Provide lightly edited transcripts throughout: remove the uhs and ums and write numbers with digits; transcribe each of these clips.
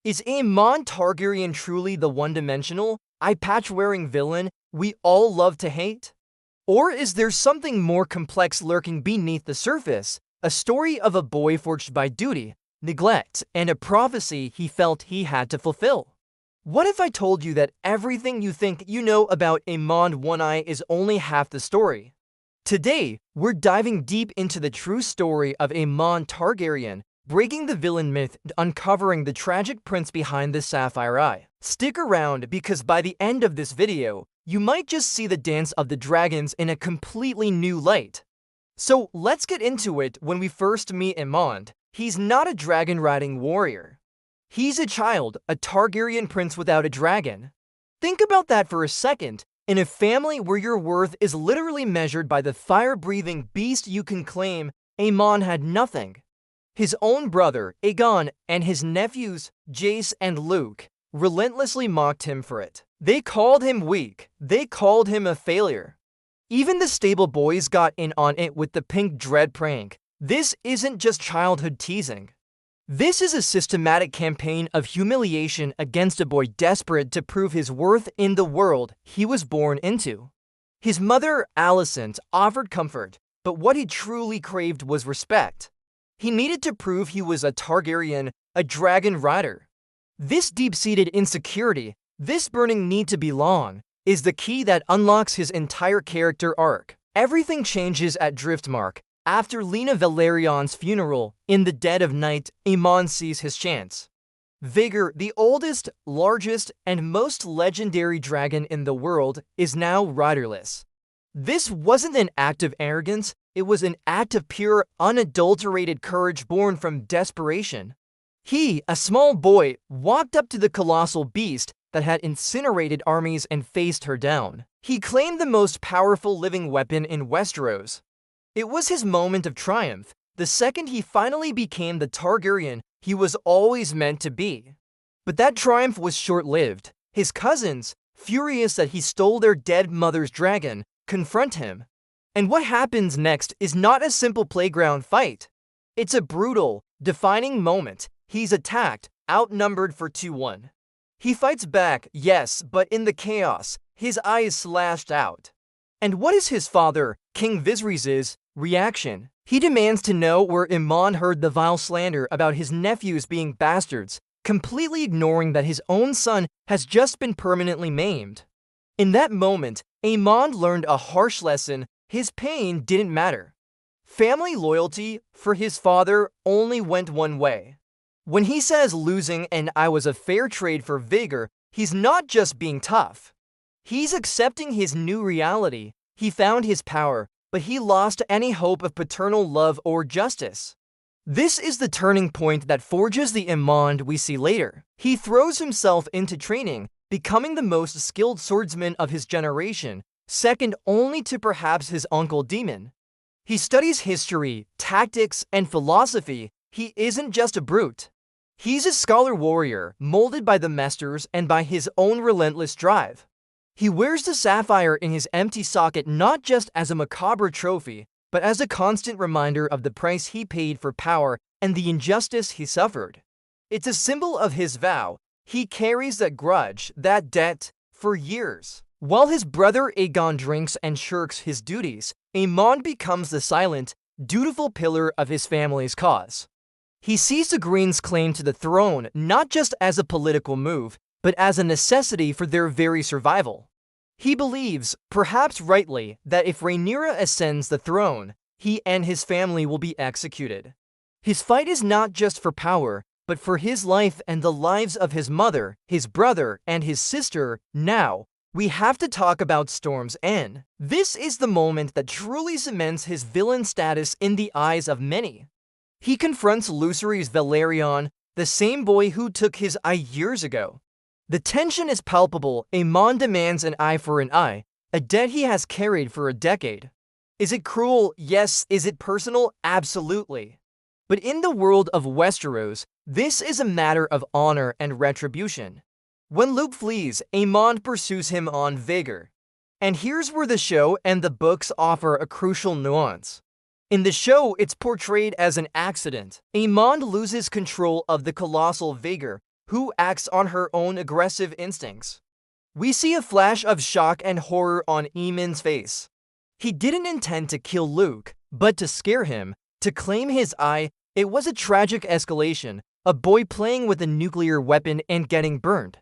Is Aemond Targaryen truly the one-dimensional, eye-patch-wearing villain we all love to hate? Or is there something more complex lurking beneath the surface, a story of a boy forged by duty, neglect, and a prophecy he felt he had to fulfill? What if I told you that everything you think you know about Aemond One-Eye is only half the story? Today, we're diving deep into the true story of Aemond Targaryen, breaking the villain myth and uncovering the tragic prince behind the Sapphire Eye. Stick around because by the end of this video, you might just see the dance of the dragons in a completely new light. So let's get into it. When we first meet Aemond, he's not a dragon-riding warrior. He's a child, a Targaryen prince without a dragon. Think about that for a second. In a family where your worth is literally measured by the fire-breathing beast you can claim, Aemond had nothing. His own brother, Aegon, and his nephews, Jace and Luke, relentlessly mocked him for it. They called him weak. They called him a failure. Even the stable boys got in on it with the pink dread prank. This isn't just childhood teasing. This is a systematic campaign of humiliation against a boy desperate to prove his worth in the world he was born into. His mother, Alicent, offered comfort, but what he truly craved was respect. He needed to prove he was a Targaryen, a dragon rider. This deep-seated insecurity, this burning need to belong, is the key that unlocks his entire character arc. Everything changes at Driftmark. After Lena Velaryon's funeral, in the dead of night, Aemond sees his chance. Vhagar, the oldest, largest, and most legendary dragon in the world, is now riderless. This wasn't an act of arrogance, it was an act of pure, unadulterated courage born from desperation. He, a small boy, walked up to the colossal beast that had incinerated armies and faced her down. He claimed the most powerful living weapon in Westeros. It was his moment of triumph, the second he finally became the Targaryen he was always meant to be. But that triumph was short-lived. His cousins, furious that he stole their dead mother's dragon, confront him. And what happens next is not a simple playground fight. It's a brutal, defining moment. He's attacked, outnumbered for 2-1. He fights back, yes, but in the chaos, his eye is slashed out. And what is his father, King Viserys' reaction? He demands to know where Aemond heard the vile slander about his nephews being bastards, completely ignoring that his own son has just been permanently maimed. In that moment, Aemond learned a harsh lesson. His pain didn't matter. Family loyalty, for his father, only went one way. When he says losing and I was a fair trade for Vhagar, he's not just being tough. He's accepting his new reality. He found his power, but he lost any hope of paternal love or justice. This is the turning point that forges the Aemond we see later. He throws himself into training, becoming the most skilled swordsman of his generation, second only to perhaps his uncle Daemon. He studies history, tactics, and philosophy. He isn't just a brute. He's a scholar warrior, molded by the masters and by his own relentless drive. He wears the sapphire in his empty socket not just as a macabre trophy, but as a constant reminder of the price he paid for power and the injustice he suffered. It's a symbol of his vow. He carries that grudge, that debt, for years. While his brother Aegon drinks and shirks his duties, Aemond becomes the silent, dutiful pillar of his family's cause. He sees the Green's claim to the throne not just as a political move, but as a necessity for their very survival. He believes, perhaps rightly, that if Rhaenyra ascends the throne, he and his family will be executed. His fight is not just for power, but for his life and the lives of his mother, his brother, and his sister. Now, we have to talk about Storm's End. This is the moment that truly cements his villain status in the eyes of many. He confronts Lucerys Velaryon, the same boy who took his eye years ago. The tension is palpable. Aemond demands an eye for an eye, a debt he has carried for a decade. Is it cruel? Yes. Is it personal? Absolutely. But in the world of Westeros, this is a matter of honor and retribution. When Luke flees, Aemond pursues him on Vhagar. And here's where the show and the books offer a crucial nuance. In the show, it's portrayed as an accident. Aemond loses control of the colossal Vhagar, who acts on her own aggressive instincts. We see a flash of shock and horror on Aemond's face. He didn't intend to kill Luke, but to scare him, to claim his eye. It was a tragic escalation, a boy playing with a nuclear weapon and getting burned.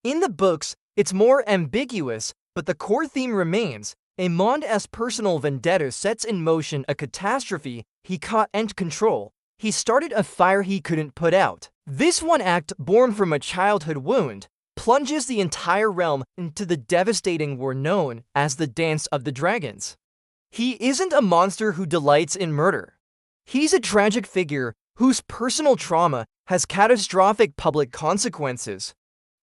In the books, it's more ambiguous, but the core theme remains. Aemond's personal vendetta sets in motion a catastrophe he can't control. He started a fire he couldn't put out. This one act, born from a childhood wound, plunges the entire realm into the devastating war known as the Dance of the Dragons. He isn't a monster who delights in murder. He's a tragic figure whose personal trauma has catastrophic public consequences.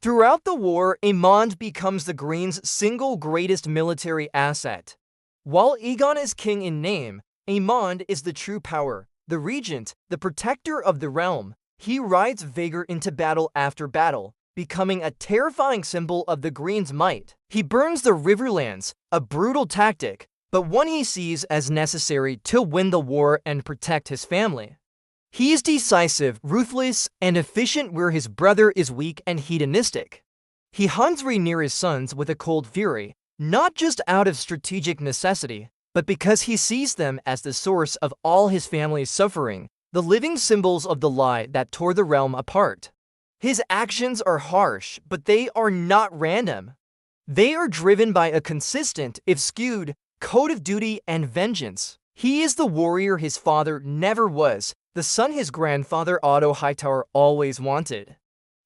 Throughout the war, Aemond becomes the Green's single greatest military asset. While Aegon is king in name, Aemond is the true power, the regent, the protector of the realm. He rides Vhagar into battle after battle, becoming a terrifying symbol of the Green's might. He burns the Riverlands, a brutal tactic, but one he sees as necessary to win the war and protect his family. He is decisive, ruthless, and efficient where his brother is weak and hedonistic. He hunts Rhaenyra's sons with a cold fury, not just out of strategic necessity, but because he sees them as the source of all his family's suffering, the living symbols of the lie that tore the realm apart. His actions are harsh, but they are not random. They are driven by a consistent, if skewed, code of duty and vengeance. He is the warrior his father never was, the son his grandfather Otto Hightower always wanted.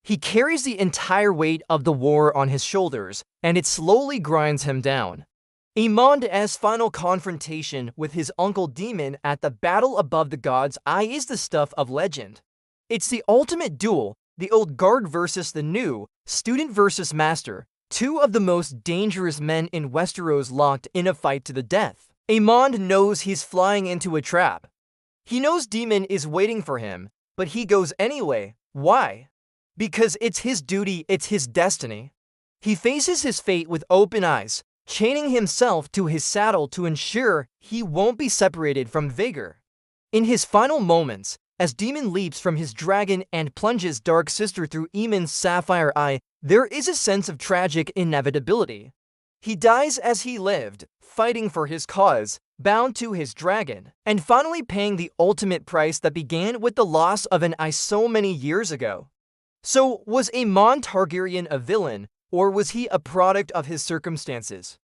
He carries the entire weight of the war on his shoulders, and it slowly grinds him down. Aemond's final confrontation with his uncle Daemon at the Battle Above the Gods' Eye is the stuff of legend. It's the ultimate duel, the old guard versus the new, student versus master, two of the most dangerous men in Westeros locked in a fight to the death. Aemond knows he's flying into a trap. He knows Daemon is waiting for him, but he goes anyway. Why? Because it's his duty, it's his destiny. He faces his fate with open eyes, chaining himself to his saddle to ensure he won't be separated from Vhagar. In his final moments, as Daemon leaps from his dragon and plunges Dark Sister through Aemond's sapphire eye, there is a sense of tragic inevitability. He dies as he lived, fighting for his cause, bound to his dragon, and finally paying the ultimate price that began with the loss of an eye so many years ago. So, was Aemond Targaryen a villain, or was he a product of his circumstances?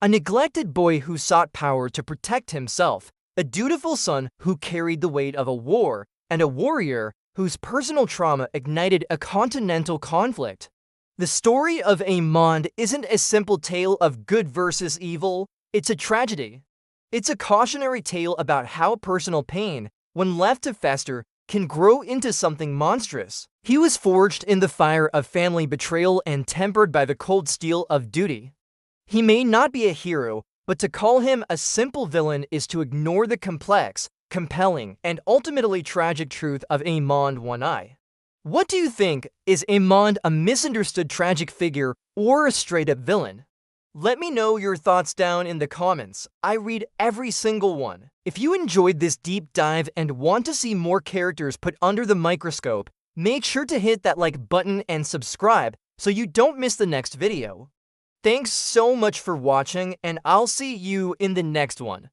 A neglected boy who sought power to protect himself, a dutiful son who carried the weight of a war, and a warrior whose personal trauma ignited a continental conflict. The story of Aemond isn't a simple tale of good versus evil, it's a tragedy. It's a cautionary tale about how personal pain, when left to fester, can grow into something monstrous. He was forged in the fire of family betrayal and tempered by the cold steel of duty. He may not be a hero, but to call him a simple villain is to ignore the complex, compelling, and ultimately tragic truth of Aemond One Eye. What do you think? Is Aemond a misunderstood tragic figure or a straight-up villain? Let me know your thoughts down in the comments. I read every single one. If you enjoyed this deep dive and want to see more characters put under the microscope, make sure to hit that like button and subscribe so you don't miss the next video. Thanks so much for watching, and I'll see you in the next one.